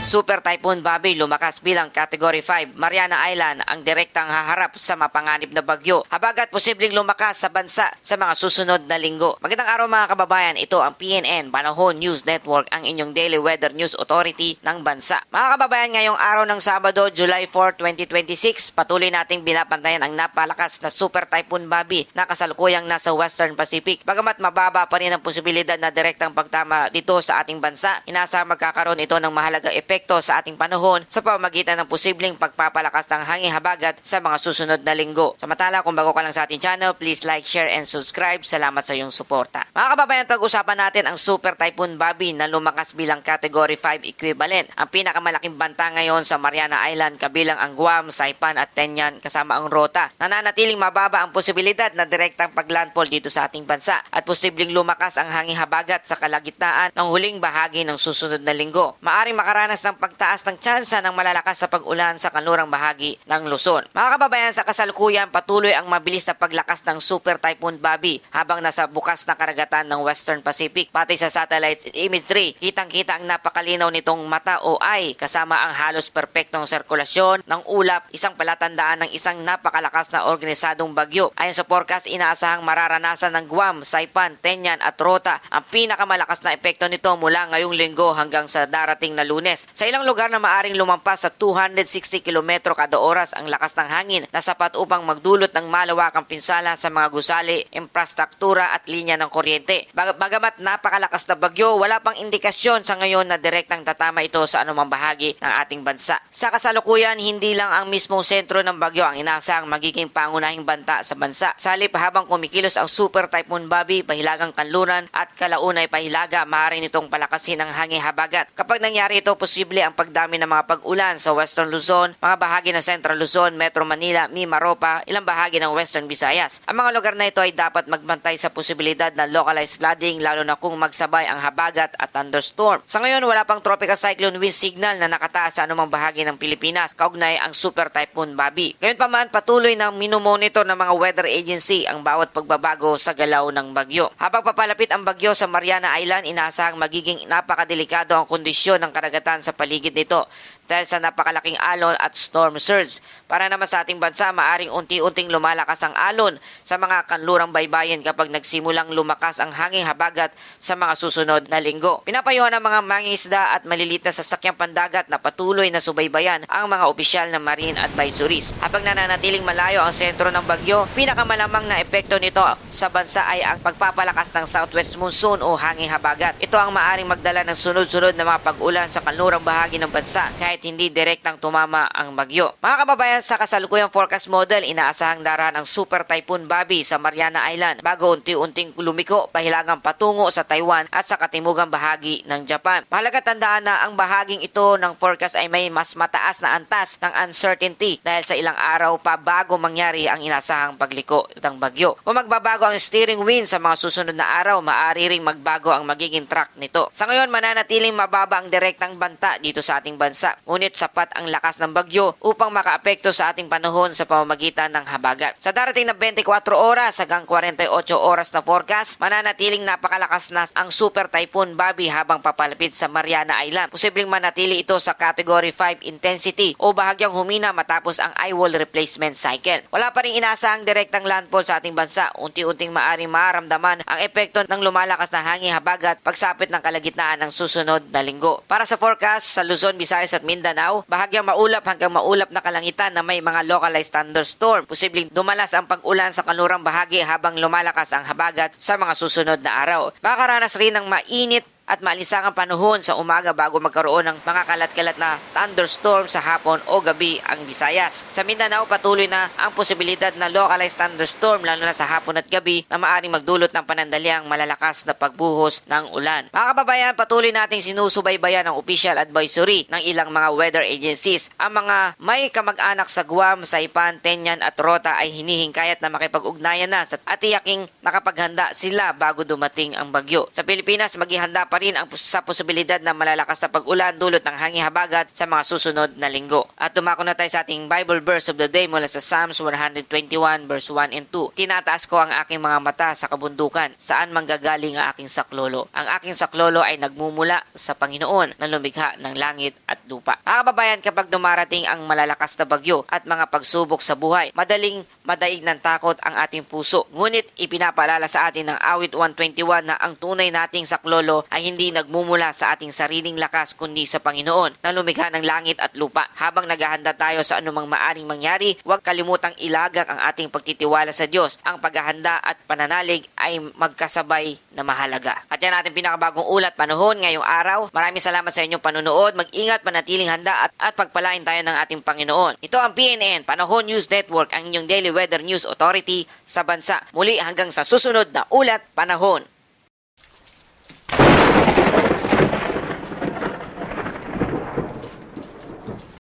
Super Typhoon Bobby lumakas bilang Category 5. Mariana Island ang direktang haharap sa mapanganib na bagyo. Habagat posibleng lumakas sa bansa sa mga susunod na linggo. Magandang araw mga kababayan, ito ang PNN Panahon News Network, ang inyong daily weather news authority ng bansa. Mga kababayan, ngayong araw ng Sabado, July 4, 2026, patuloy nating binapantayan ang napalakas na Super Typhoon Bobby na kasalukuyang nasa Western Pacific. Bagamat mababa pa rin ang posibilidad na direktang pagtama dito sa ating bansa, inaasahan magkakaroon ito ng mahalagang epekto sa ating panahon sa pamamagitan ng posibleng pagpapalakas ng hangin habagat sa mga susunod na linggo. Samantala, kung bago ka lang sa ating channel, please like, share, and subscribe. Salamat sa iyong suporta. Mga kababayan, pag-usapan natin ang Super Typhoon Bobby na lumakas bilang Category 5 equivalent. Ang pinakamalaking banta ngayon sa Mariana Island kabilang ang Guam, Saipan at Tinian kasama ang Rota. Nananatiling mababa ang posibilidad na direktang paglandfall dito sa ating bansa at posibleng lumakas ang hangin habagat sa kalagitnaan ng huling bahagi ng susunod na linggo. Maaring makaranas ng pagtaas ng tsansa ng malalakas sa pag-ulan sa kanlurang bahagi ng Luzon. Mga kababayan, sa kasalukuyan patuloy ang mabilis na paglakas ng Super Typhoon Bobby habang nasa bukas na karagatan ng Western Pacific. Pati sa satellite imagery, kitang-kita ang napakalinaw nitong mata o eye kasama ang halos perpektong sirkulasyon ng ulap, isang palatandaan ng isang napakalakas na organisadong bagyo. Ayon sa forecast, inaasahang mararanasan ng Guam, Saipan, Tinian at Rota ang pinakamalakas na epekto nito mula ngayong linggo hanggang sa darating na Lunes. Sa ilang lugar na maaring lumampas sa 260 km kada oras ang lakas ng hangin na sapat upang magdulot ng malawakang pinsala sa mga gusali, infrastruktura at linya ng kuryente. Bagamat napakalakas na bagyo, wala pang indikasyon sa ngayon na direktang tatama ito sa anumang bahagi ng ating bansa. Sa kasalukuyan, hindi lang ang mismong sentro ng bagyo ang inaasahang magiging pangunahing banta sa bansa. Sa halip, habang kumikilos ang Super Typhoon Bobby, pahilagang kanluran at kalaunay pahilaga, maaari nitong palakasin ang hangin habagat. Kapag nangyari ito, posible ang pagdami ng mga pag-ulan sa Western Luzon, mga bahagi ng Central Luzon, Metro Manila, Mimaropa, ilang bahagi ng Western Visayas. Ang mga lugar na ito ay dapat magbantay sa posibilidad na localized flooding lalo na kung magsabay ang habagat at thunderstorm. Sa ngayon, wala pang tropical cyclone wind signal na nakataas sa anumang bahagi ng Pilipinas kaugnay ang Super Typhoon Bobby. Gayunpaman, patuloy nang minomonitor ng mga weather agency ang bawat pagbabago sa galaw ng bagyo. Habang papalapit ang bagyo sa Mariana Island, inaasahang magiging napakadelikado ang kondisyon ng karagatan sa paligid nito dahil sa napakalaking alon at storm surge. Para naman sa ating bansa, maaring unti-unting lumalakas ang alon sa mga kanlurang baybayin kapag nagsimulang lumakas ang hangin habagat sa mga susunod na linggo. Pinapayuhan ng mga mangingisda at malilit na sasakyang pandagat na patuloy na subaybayan ang mga opisyal ng marine advisories. Habang nananatiling malayo ang sentro ng bagyo, pinakamalamang na epekto nito sa bansa ay ang pagpapalakas ng southwest monsoon o hangin habagat. Ito ang maaring magdala ng sunod-sunod na mga pag-ulan sa kanlurang bahagi ng bansa kahit hindi direktang tumama ang bagyo. Mga kababayan, sa kasalukuyang forecast model, inaasahang darahan ang Super Typhoon Bobby sa Mariana Island bago unti-unting lumiko pahilagang patungo sa Taiwan at sa katimugang bahagi ng Japan. Mahalaga tandaan na ang bahaging ito ng forecast ay may mas mataas na antas ng uncertainty dahil sa ilang araw pa bago mangyari ang inasahang pagliko ng bagyo. Kung magbabago ang steering wind sa mga susunod na araw, maaari ring magbago ang magiging track nito. Sa ngayon, mananatiling mababa ang direktang banta dito sa ating bansa. Ngunit sapat ang lakas ng bagyo upang makaapekto sa ating panahon sa pamamagitan ng habagat. Sa darating na 24 oras hanggang 48 oras na forecast, mananatiling napakalakas na ang Super Typhoon Bobby habang papalapit sa Mariana Island. Posibleng manatili ito sa Category 5 intensity o bahagyang humina matapos ang eye-wall replacement cycle. Wala pa rin inaasahang direktang landfall sa ating bansa. Unti-unting maaring maramdaman ang epekto ng lumalakas na hangin habagat pagsapit ng kalagitnaan ng susunod na linggo. Para sa forecast sa Luzon, Visayas at Mindanao, bahagyang maulap hanggang maulap na kalangitan na may mga localized thunderstorm. Posibleng dumalas ang pag-ulan sa kanlurang bahagi habang lumalakas ang habagat sa mga susunod na araw. Makakaranas rin ng mainit at maalisangang panahon sa umaga bago magkaroon ng mga kalat-kalat na thunderstorm sa hapon o gabi ang Visayas. Sa Mindanao, patuloy na ang posibilidad na localized thunderstorm lalo na sa hapon at gabi na maaaring magdulot ng panandaliang malalakas na pagbuhos ng ulan. Mga kababayan, patuloy nating sinusubaybayan ang official advisory ng ilang mga weather agencies. Ang mga may kamag-anak sa Guam, Saipan, Tinian at Rota ay hinihingkayat na makipag-ugnayan na at tiyaking nakapaghanda sila bago dumating ang bagyo. Sa Pilipinas, maghihanda pa pa rin sa posibilidad ng malalakas na pag-ulan dulot ng hangin habagat sa mga susunod na linggo. At tumako na tayo sa ating Bible verse of the day mula sa Psalms 121 verse 1 and 2. Tinataas ko ang aking mga mata sa kabundukan, saan manggagaling ang aking saklolo. Ang aking saklolo ay nagmumula sa Panginoon na lumikha ng langit at lupa. Mga kababayan, kapag dumarating ang malalakas na bagyo at mga pagsubok sa buhay, madaling madaig ng takot ang ating puso. Ngunit ipinapaalala sa atin ng awit 121 na ang tunay nating saklolo ay hindi nagmumula sa ating sariling lakas kundi sa Panginoon na lumikha ng langit at lupa. Habang naghahanda tayo sa anumang maaring mangyari, huwag kalimutang ilagak ang ating pagtitiwala sa Diyos. Ang paghahanda at pananalig ay magkasabay na mahalaga. At yan ating pinakabagong ulat panahon ngayong araw. Maraming salamat sa inyong panunood. Mag-ingat, manatiling handa at pagpalain tayo ng ating Panginoon. Ito ang PNN, Panahon News Network, ang inyong daily weather news authority sa bansa. Muli hanggang sa susunod na ulat panahon.